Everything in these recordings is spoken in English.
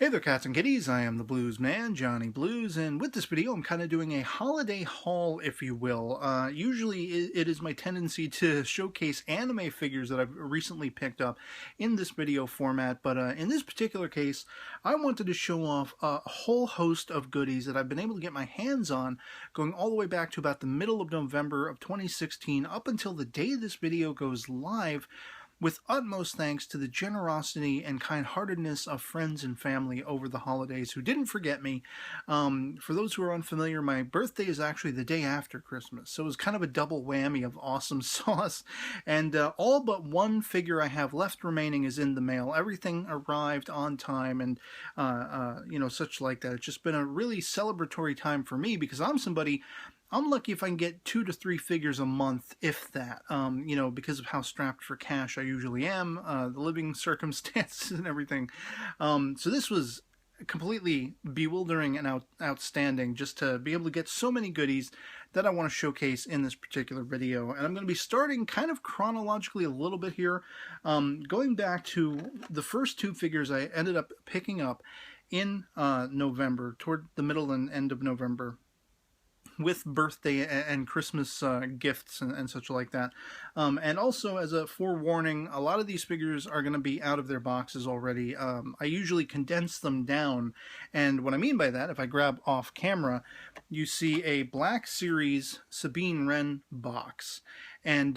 Hey there, cats and kitties. I am the Blues Man, Johnny Blues, and with this video I'm kind of doing a holiday haul, if you will. Usually it is my tendency to showcase anime figures that I've recently picked up in this video format, but in this particular case I wanted to show off a whole host of goodies that I've been able to get my hands on going all the way back to about the middle of November of 2016 up until the day this video goes live, with utmost thanks to the generosity and kind-heartedness of friends and family over the holidays who didn't forget me. For those who are unfamiliar, my birthday is actually the day after Christmas, so it was kind of a double whammy of awesome sauce. And all but one figure I have left remaining is in the mail. Everything arrived on time and, you know, such like that. It's just been a really celebratory time for me because I'm lucky if I can get 2 to 3 figures a month, if that, you know, because of how strapped for cash I usually am, the living circumstances and everything. So this was completely bewildering and outstanding just to be able to get so many goodies that I want to showcase in this particular video. And I'm going to be starting kind of chronologically a little bit here, going back to the first 2 figures I ended up picking up in November, toward the middle and end of November, with birthday and Christmas gifts and such like that. And also, as a forewarning, a lot of these figures are going to be out of their boxes already. I usually condense them down, and what I mean by that, if I grab off camera, you see a Black Series Sabine Wren box. And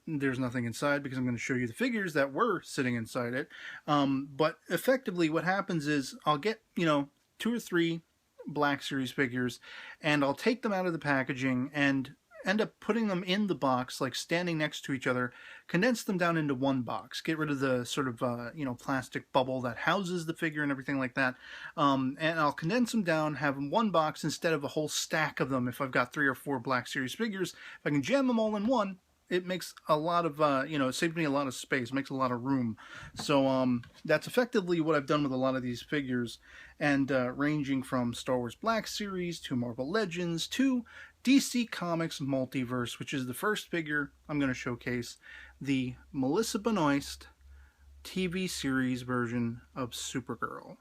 there's nothing inside because I'm going to show you the figures that were sitting inside it. But effectively what happens is I'll get, you know, 2 or 3 Black Series figures, and I'll take them out of the packaging and end up putting them in the box, like standing next to each other, condense them down into one box, get rid of the sort of, you know, plastic bubble that houses the figure and everything like that, and I'll condense them down, have them one box instead of a whole stack of them. If I've got 3 or 4 Black Series figures, if I can jam them all in one, it makes a lot of, you know, it saves me a lot of space, makes a lot of room. So that's effectively what I've done with a lot of these figures, and ranging from Star Wars Black Series to Marvel Legends to DC Comics Multiverse, which is the first figure I'm going to showcase, the Melissa Benoist TV series version of Supergirl.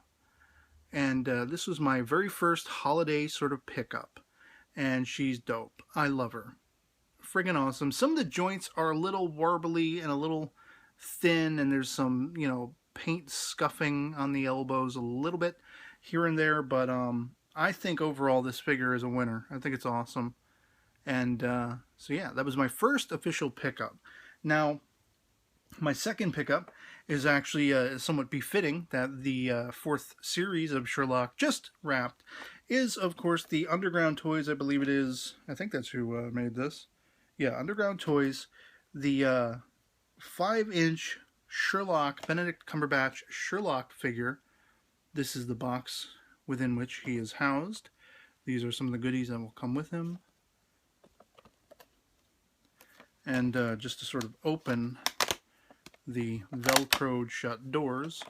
And this was my very first holiday sort of pickup, and she's dope. I love her. Friggin' awesome. Some of the joints are a little warbly and a little thin, and there's some, you know, paint scuffing on the elbows a little bit here and there, but I think overall this figure is a winner. I think it's awesome. And so yeah, that was my first official pickup. Now, my second pickup is actually somewhat befitting that the 4th series of Sherlock just wrapped is, of course, the Underground Toys, I believe it is. I think that's who made this. Yeah, Underground Toys, the 5-inch Sherlock, Benedict Cumberbatch Sherlock figure. This is the box within which he is housed. These are some of the goodies that will come with him. And just to sort of open the velcroed shut doors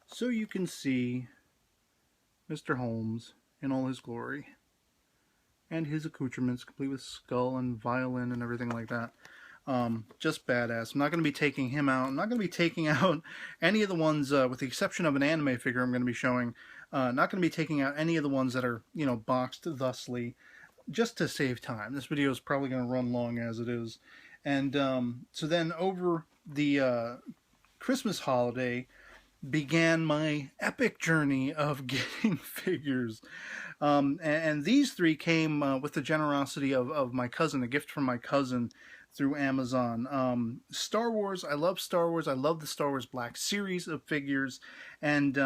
so you can see Mr. Holmes in all his glory. And his accoutrements, complete with skull and violin and everything like that. Just badass. I'm not going to be taking him out. I'm not going to be taking out any of the ones, with the exception of an anime figure I'm going to be showing. Not going to be taking out any of the ones that are, you know, boxed thusly, just to save time. This video is probably going to run long as it is. And so then over the Christmas holiday began my epic journey of getting figures. And these 3 came with the generosity of my cousin, a gift from my cousin through Amazon. Star Wars, I love Star Wars. I love the Star Wars Black Series of figures. And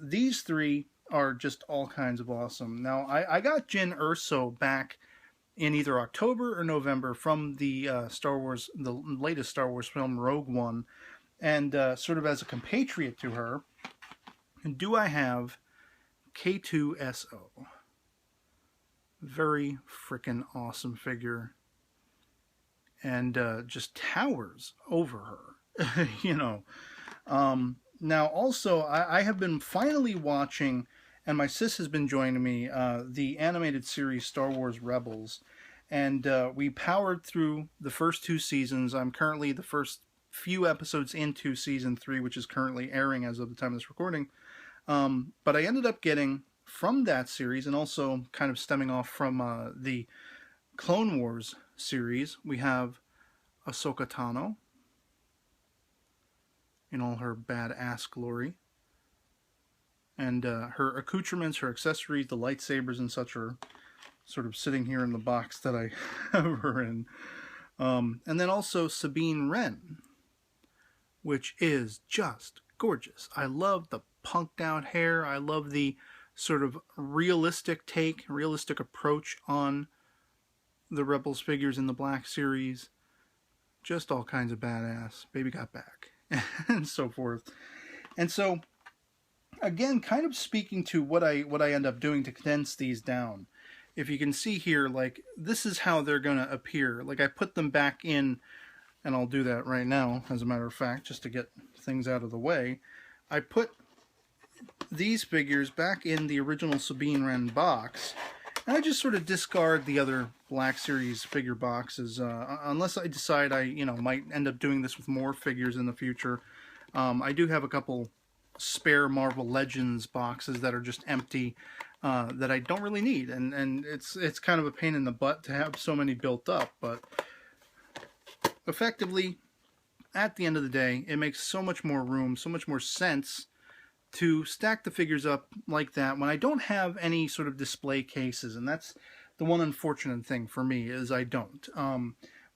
these 3 are just all kinds of awesome. Now, I got Jyn Erso back in either October or November from the Star Wars, the latest Star Wars film, Rogue One. And sort of as a compatriot to her, do I have K2SO. Very frickin' awesome figure. And just towers over her, you know. Now, also, I have been finally watching, and my sis has been joining me, the animated series Star Wars Rebels. And we powered through the first 2 seasons. I'm currently the first few episodes into Season 3, which is currently airing as of the time of this recording. But I ended up getting from that series, and also kind of stemming off from the Clone Wars series, we have Ahsoka Tano in all her badass glory. And her accoutrements, her accessories, the lightsabers and such are sort of sitting here in the box that I have her in. And then also Sabine Wren, which is just gorgeous. I love the punked out hair. I love the sort of realistic approach on the Rebels figures in the Black Series. Just all kinds of badass. Baby got back. And so forth. And so, again, kind of speaking to what I end up doing to condense these down. If you can see here, like, this is how they're going to appear. Like, I put them back in, and I'll do that right now, as a matter of fact, just to get things out of the way. I put these figures back in the original Sabine Wren box, and I just sort of discard the other Black Series figure boxes, unless I decide I, might end up doing this with more figures in the future. I do have a couple spare Marvel Legends boxes that are just empty, that I don't really need, and it's kind of a pain in the butt to have so many built up, but effectively, at the end of the day, it makes so much more room, so much more sense to stack the figures up like that when I don't have any sort of display cases, and that's the one unfortunate thing for me, is I don't.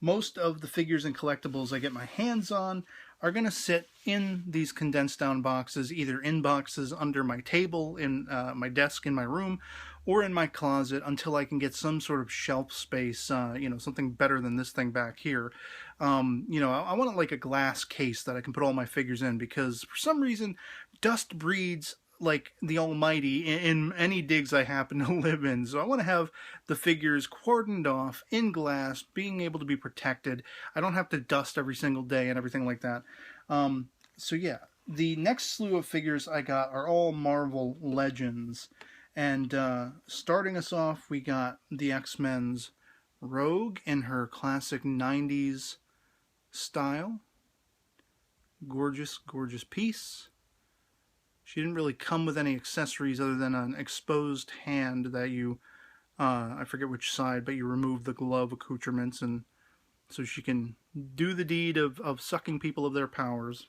Most of the figures and collectibles I get my hands on are going to sit in these condensed down boxes, either in boxes under my table, in my desk in my room, or in my closet until I can get some sort of shelf space, something better than this thing back here. I want like a glass case that I can put all my figures in, because for some reason, dust breeds like the almighty in any digs I happen to live in. So I want to have the figures cordoned off in glass, being able to be protected. I don't have to dust every single day and everything like that. So yeah, the next slew of figures I got are all Marvel Legends. And starting us off, we got the X-Men's Rogue in her classic 90s style. Gorgeous, gorgeous piece. She didn't really come with any accessories other than an exposed hand that you, I forget which side, but you remove the glove accoutrements, and so she can do the deed of sucking people of their powers.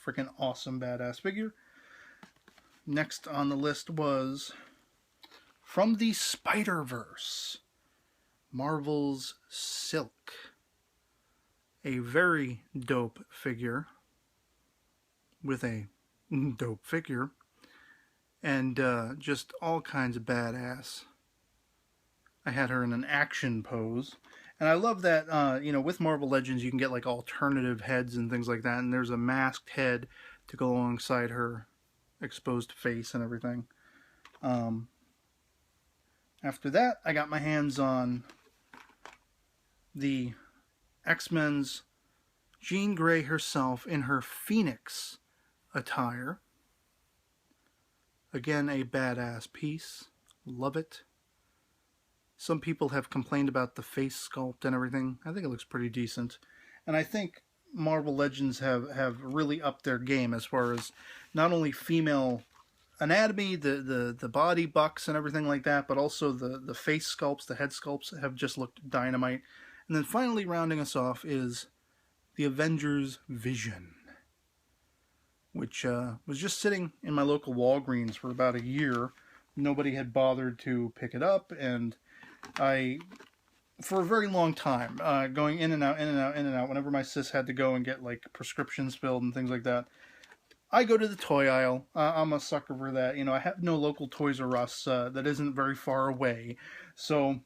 Freaking awesome, badass figure. Next on the list was from the Spider-Verse, Marvel's Silk. A very dope figure with a dope figure, and just all kinds of badass. I had her in an action pose, and I love that, with Marvel Legends you can get like alternative heads and things like that, and there's a masked head to go alongside her exposed face and everything. After that, I got my hands on the X-Men's Jean Grey herself in her Phoenix attire. Again, a badass piece. Love it. Some people have complained about the face sculpt and everything. I think it looks pretty decent. And I think Marvel Legends have really upped their game as far as not only female anatomy, the body bucks and everything like that, but also the face sculpts, the head sculpts have just looked dynamite. And then finally rounding us off is the Avengers Vision, which was just sitting in my local Walgreens for about a year. Nobody had bothered to pick it up, and I, for a very long time, going in and out, whenever my sis had to go and get like prescriptions filled and things like that, I go to the toy aisle. I'm a sucker for that. I have no local Toys R Us that isn't very far away, so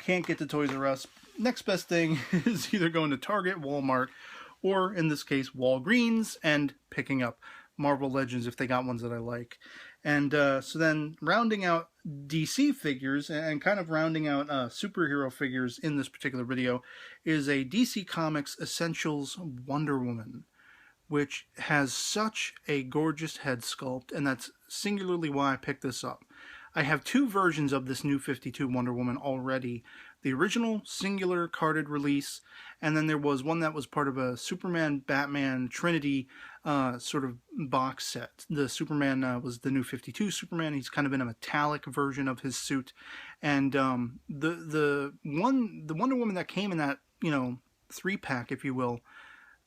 can't get to Toys R Us. Next best thing is either going to Target, Walmart, or in this case Walgreens, and picking up Marvel Legends if they got ones that I like. And so then rounding out DC figures and kind of rounding out superhero figures in this particular video is a DC Comics Essentials Wonder Woman, which has such a gorgeous head sculpt, and that's singularly why I picked this up. I have two versions of this new 52 Wonder Woman already. The original singular carded release, and then there was one that was part of a Superman, Batman, Trinity sort of box set. The Superman was the new 52 Superman. He's kind of in a metallic version of his suit. And the Wonder Woman that came in that, 3-pack, if you will,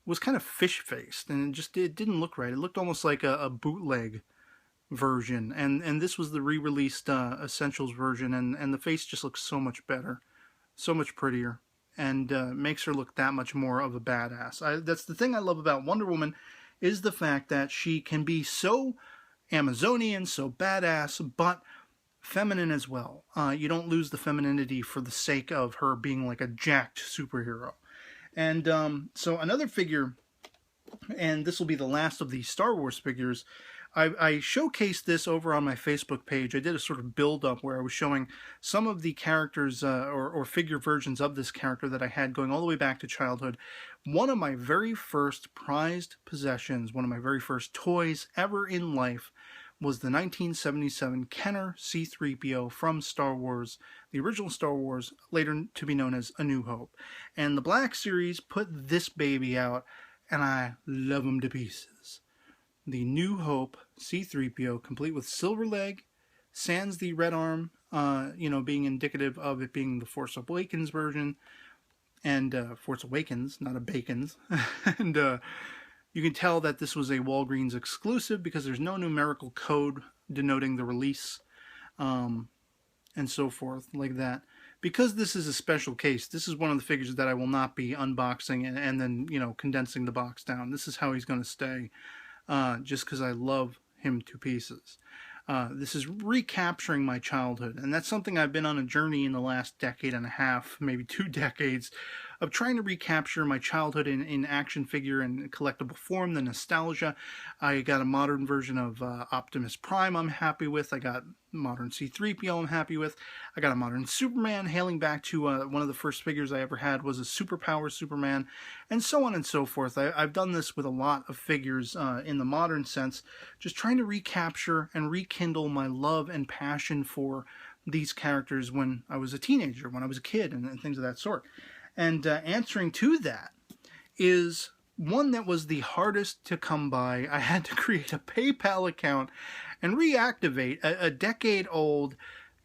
was kind of fish-faced, and it didn't look right. It looked almost like a bootleg version, and this was the re-released Essentials version, and the face just looks so much better, so much prettier, and makes her look that much more of a badass. That's the thing I love about Wonder Woman, is the fact that she can be so Amazonian, so badass, but feminine as well. You don't lose the femininity for the sake of her being like a jacked superhero. And so another figure, and this will be the last of the Star Wars figures, I showcased this over on my Facebook page. I did a sort of build-up where I was showing some of the characters or figure versions of this character that I had going all the way back to childhood. One of my very first prized possessions, one of my very first toys ever in life, was the 1977 Kenner C-3PO from Star Wars, the original Star Wars, later to be known as A New Hope. And the Black Series put this baby out, and I love him to pieces. The New Hope C-3PO, complete with silver leg, sans the red arm, being indicative of it being the Force Awakens version, and Force Awakens, not a Bacon's. And you can tell that this was a Walgreens exclusive because there's no numerical code denoting the release, and so forth, like that. Because this is a special case, this is one of the figures that I will not be unboxing and then, condensing the box down. This is how he's going to stay, just because I love him to pieces. This is recapturing my childhood, and that's something I've been on a journey in the last decade and a half, maybe 2 decades, of trying to recapture my childhood in action figure and collectible form, the nostalgia. I got a modern version of Optimus Prime I'm happy with. I got modern C-3PO I'm happy with. I got a modern Superman, hailing back to one of the first figures I ever had was a Superpower Superman, and so on and so forth. I've done this with a lot of figures in the modern sense, just trying to recapture and rekindle my love and passion for these characters when I was a teenager, when I was a kid, and things of that sort. And answering to that is one that was the hardest to come by. I had to create a PayPal account and reactivate a decade-old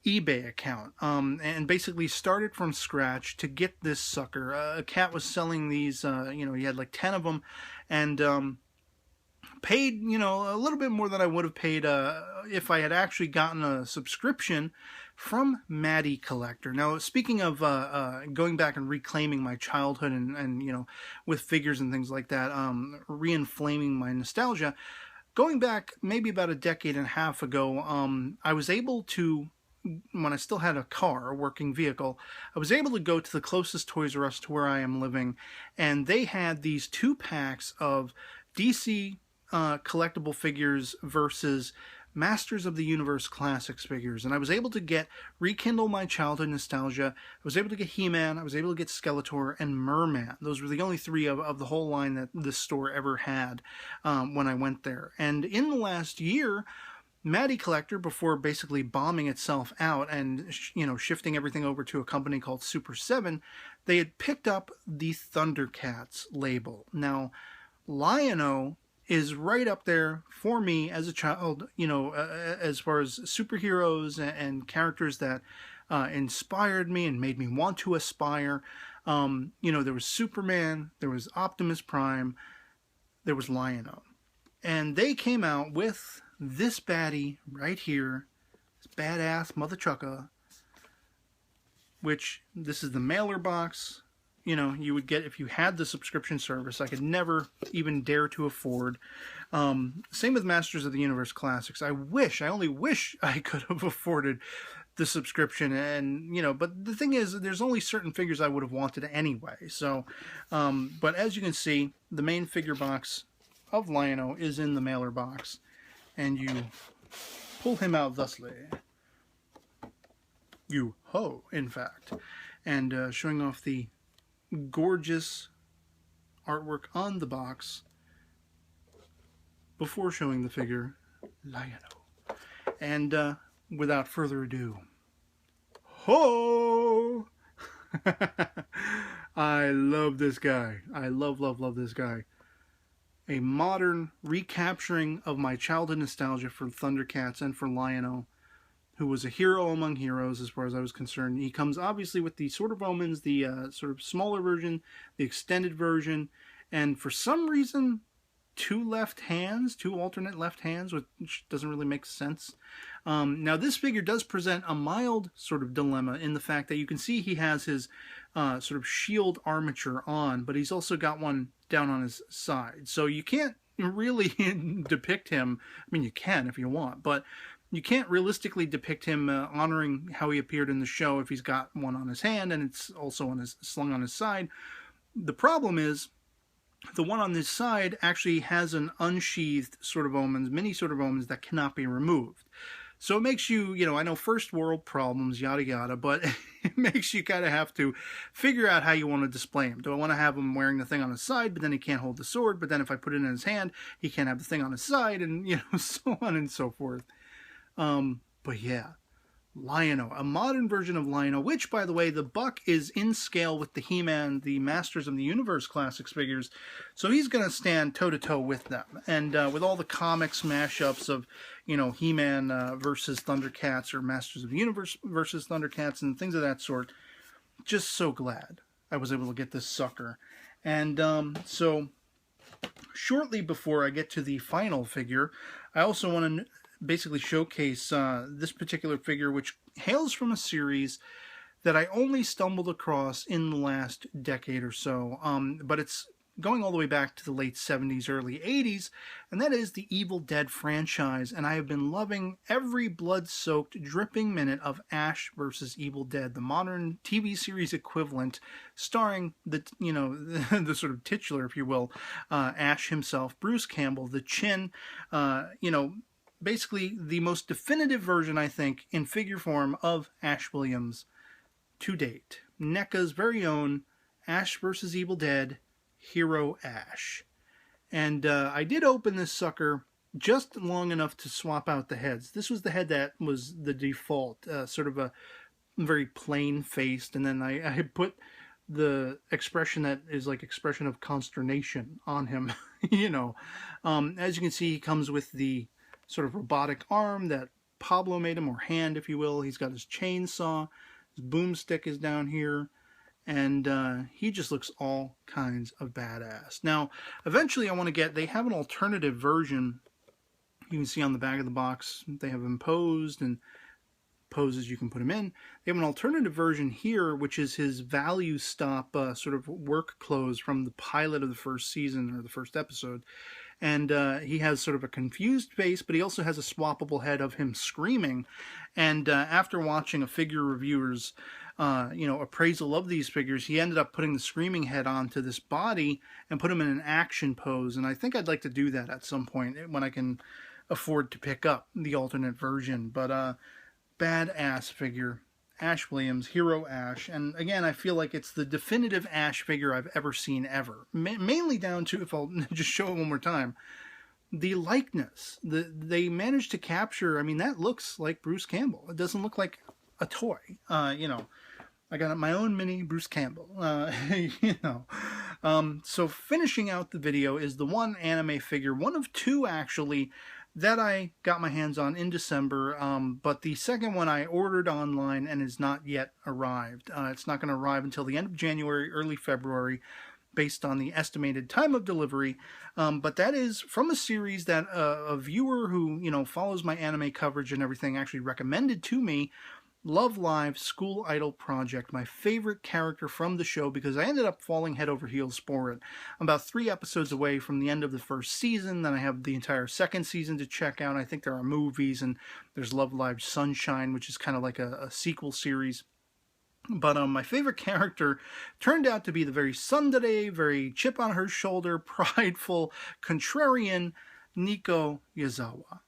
eBay account, and basically started from scratch to get this sucker. A cat was selling these, he had like 10 of them, and paid, a little bit more than I would have paid if I had actually gotten a subscription from Maddie Collector. Now, speaking of going back and reclaiming my childhood and with figures and things like that, re-inflaming my nostalgia, going back maybe about a decade and a half ago, I was able to, when I still had a car, a working vehicle, I was able to go to the closest Toys R Us to where I am living, and they had these 2 packs of DC collectible figures versus Masters of the Universe Classics figures, and I was able to rekindle my childhood nostalgia. I was able to get He-Man, I was able to get Skeletor, and Merman. Those were the only 3 of the whole line that this store ever had when I went there. And in the last year, Maddie Collector, before basically bombing itself out and shifting everything over to a company called Super 7, they had picked up the Thundercats label. Now, Lion-O is right up there for me as a child, as far as superheroes and characters that inspired me and made me want to aspire. There was Superman, there was Optimus Prime, there was Lion-O. And they came out with this baddie right here, this badass mother trucker, which this is the mailer box. You would get if you had the subscription service. I could never even dare to afford. Same with Masters of the Universe Classics. I only wish I could have afforded the subscription, and but the thing is, there's only certain figures I would have wanted anyway. So, but as you can see, the main figure box of Lion-O is in the mailer box, and you pull him out thusly. You ho, in fact, and showing off the gorgeous artwork on the box before showing the figure Lion-O. And without further ado, ho! I love this guy. I love this guy. A modern recapturing of my childhood nostalgia for Thundercats and for Lion-O, who was a hero among heroes as far as I was concerned. He comes obviously with the Sword of Omens, the sort of smaller version, the extended version, and for some reason, two alternate left hands, which doesn't really make sense. Now, this figure does present a mild sort of dilemma in the fact that you can see he has his sort of shield armature on, but he's also got one down on his side. So you can't really depict him. I mean, you can if you want, but you can't realistically depict him honoring how he appeared in the show if he's got one on his hand and it's also slung on his side. The problem is, the one on this side actually has an unsheathed Sword of Omens, mini Sword of Omens that cannot be removed. So it makes you, I know first world problems, yada yada, but it makes you kind of have to figure out how you want to display him. Do I want to have him wearing the thing on his side, but then he can't hold the sword, but then if I put it in his hand, he can't have the thing on his side, and, so on and so forth. But yeah. Lion-O, a modern version of Lion-O, which, by the way, the buck is in scale with the He-Man, the Masters of the Universe Classics figures, so he's going to stand toe-to-toe with them. And with all the comics mashups of, He-Man versus Thundercats, or Masters of the Universe versus Thundercats, and things of that sort, just so glad I was able to get this sucker. And so, shortly before I get to the final figure, I also want to basically showcase this particular figure, which hails from a series that I only stumbled across in the last decade or so, but it's going all the way back to the late 70s, early 80s, and that is the Evil Dead franchise, and I have been loving every blood-soaked, dripping minute of Ash vs. Evil Dead, the modern TV series equivalent, starring the, the sort of titular, if you will, Ash himself, Bruce Campbell, the Chin, basically the most definitive version, I think, in figure form of Ash Williams to date. NECA's very own Ash vs. Evil Dead Hero Ash. And I did open this sucker just long enough to swap out the heads. This was the head that was the default, sort of a very plain-faced, and then I put the expression that is like expression of consternation on him, As you can see, he comes with the sort of robotic arm that Pablo made him, or hand, if you will. He's got his chainsaw, his boomstick is down here, and he just looks all kinds of badass. Now, eventually I want to they have an alternative version. You can see on the back of the box, they have him posed, and poses you can put him in. They have an alternative version here, which is his value stop sort of work clothes from the pilot of the first season, or the first episode. And he has sort of a confused face, but he also has a swappable head of him screaming. And after watching a figure reviewer's, appraisal of these figures, he ended up putting the screaming head onto this body and put him in an action pose. And I think I'd like to do that at some point when I can afford to pick up the alternate version. But badass figure. Ash Williams, Hero Ash, and again, I feel like it's the definitive Ash figure I've ever seen ever. Mainly down to, if I'll just show it one more time, the likeness. They managed to capture, that looks like Bruce Campbell. It doesn't look like a toy. I got my own mini Bruce Campbell, So finishing out the video is the one anime figure, one of two actually, that I got my hands on in December, but the second one I ordered online and is not yet arrived. It's not going to arrive until the end of January, early February, based on the estimated time of delivery. But that is from a series that a viewer who, follows my anime coverage and everything actually recommended to me. Love Live School Idol Project, my favorite character from the show, because I ended up falling head over heels for it. I'm about 3 episodes away from the end of the first season, then I have the entire second season to check out. I think there are movies, and there's Love Live Sunshine, which is kind of like a sequel series. But my favorite character turned out to be the very tsundere, very chip on her shoulder, prideful, contrarian Nico Yazawa.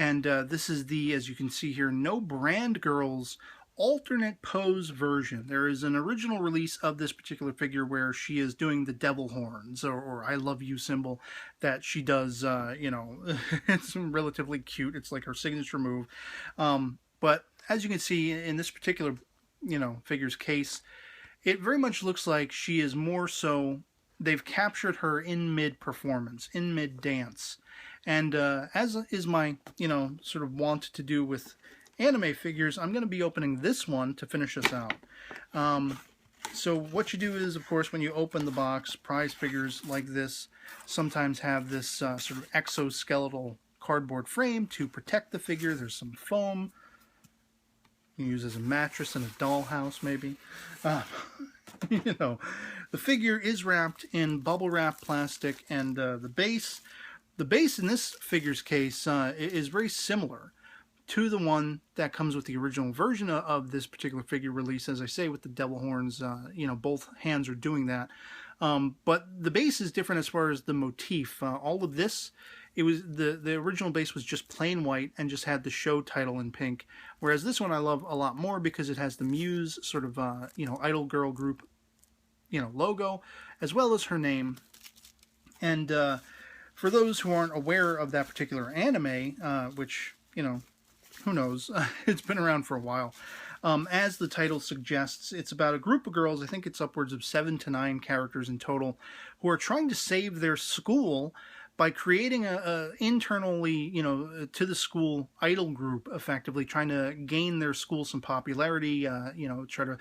And this is the, as you can see here, no brand girls alternate pose version. There is an original release of this particular figure where she is doing the devil horns or I love you symbol that she does, you know, it's relatively cute. It's like her signature move. But as you can see in this particular, you know, figure's case, it very much looks like she is more so, they've captured her in mid-performance, in mid-dance. And as is my, you know, sort of want to do with anime figures, I'm going to be opening this one to finish us out. So what you do is, of course, when you open the box, prize figures like this sometimes have this sort of exoskeletal cardboard frame to protect the figure. There's some foam. You use as a mattress in a dollhouse, maybe. You know, the figure is wrapped in bubble wrap plastic, and the base in this figure's case is very similar to the one that comes with the original version of this particular figure release. As I say, with the devil horns, you know, both hands are doing that. But the base is different as far as the motif. All of this, it was the original base was just plain white and just had the show title in pink. Whereas this one I love a lot more because it has the Muse sort of, you know, idol girl group, you know, logo, as well as her name. And for those who aren't aware of that particular anime, which, you know, who knows, it's been around for a while. As the title suggests, it's about a group of girls, I think it's upwards of 7 to 9 characters in total, who are trying to save their school by creating a internally, you know, to the school idol group, effectively trying to gain their school some popularity, you know, try to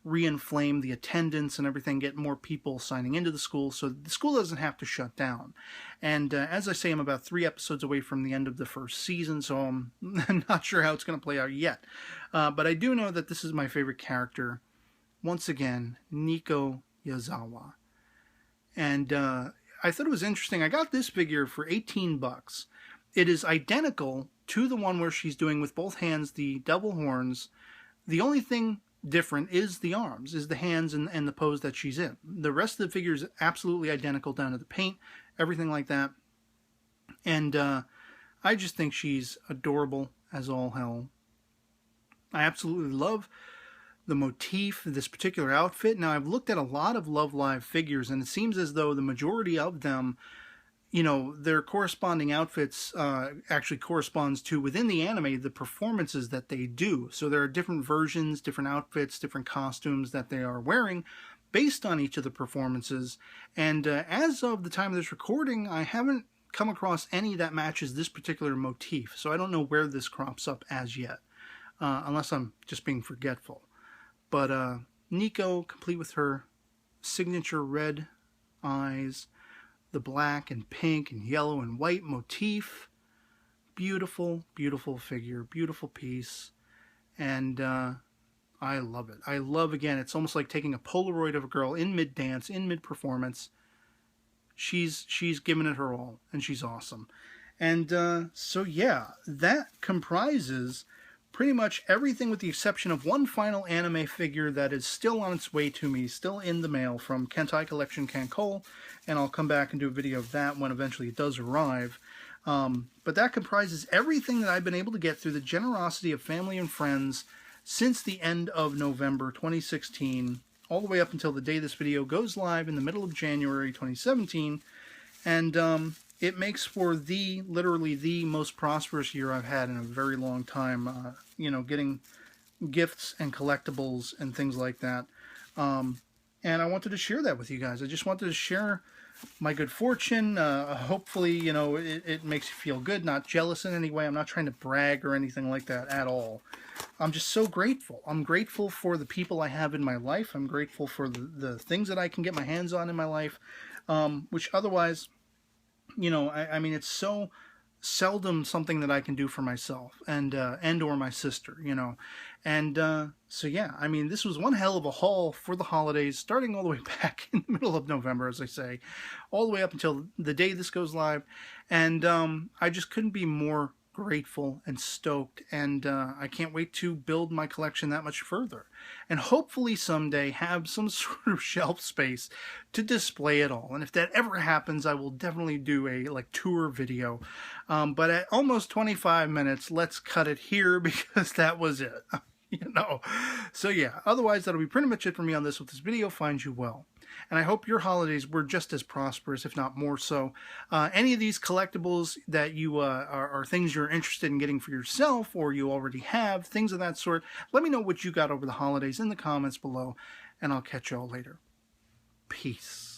re-inflame the attendance and everything, get more people signing into the school so the school doesn't have to shut down. And as I say, I'm about 3 episodes away from the end of the first season, so I'm not sure how it's going to play out yet. But I do know that this is my favorite character. Once again, Nico Yazawa. And I thought it was interesting. I got this figure for 18 bucks. It is identical to the one where she's doing with both hands the devil horns. The only thing different is the arms, is the hands and the pose that she's in. The rest of the figure is absolutely identical down to the paint, everything like that. And I just think she's adorable as all hell. I absolutely love the motif, this particular outfit. Now, I've looked at a lot of Love Live figures, and it seems as though the majority of them, you know, their corresponding outfits actually corresponds to, within the anime, the performances that they do. So there are different versions, different outfits, different costumes that they are wearing based on each of the performances. And as of the time of this recording, I haven't come across any that matches this particular motif. So I don't know where this crops up as yet, unless I'm just being forgetful. But Nico, complete with her signature red eyes, the black and pink and yellow and white motif. Beautiful, beautiful figure, beautiful piece. And I love it. I love, again, it's almost like taking a Polaroid of a girl in mid-dance, in mid-performance. She's giving it her all, and she's awesome. And so, yeah, that comprises pretty much everything with the exception of one final anime figure that is still on its way to me, still in the mail from Kentai Collection Kankole, and I'll come back and do a video of that when eventually it does arrive. But that comprises everything that I've been able to get through the generosity of family and friends since the end of November 2016, all the way up until the day this video goes live in the middle of January 2017. And it makes for literally the most prosperous year I've had in a very long time, you know, getting gifts and collectibles and things like that. And I wanted to share that with you guys. I just wanted to share my good fortune. Hopefully, you know, it makes you feel good, not jealous in any way. I'm not trying to brag or anything like that at all. I'm just so grateful. I'm grateful for the people I have in my life. I'm grateful for the things that I can get my hands on in my life, which otherwise, you know, I mean, it's so seldom something that I can do for myself and or my sister, you know. And so, yeah, I mean, this was one hell of a haul for the holidays, starting all the way back in the middle of November, as I say, all the way up until the day this goes live. And I just couldn't be more grateful and stoked, and I can't wait to build my collection that much further, and hopefully someday have some sort of shelf space to display it all. And if that ever happens, I will definitely do a tour video. But at almost 25 minutes, let's cut it here because that was it. you know. So yeah, otherwise that'll be pretty much it for me on this. With this video finds you well. And I hope your holidays were just as prosperous, if not more so. Any of these collectibles that you are things you're interested in getting for yourself, or you already have, things of that sort, let me know what you got over the holidays in the comments below, and I'll catch y'all later. Peace.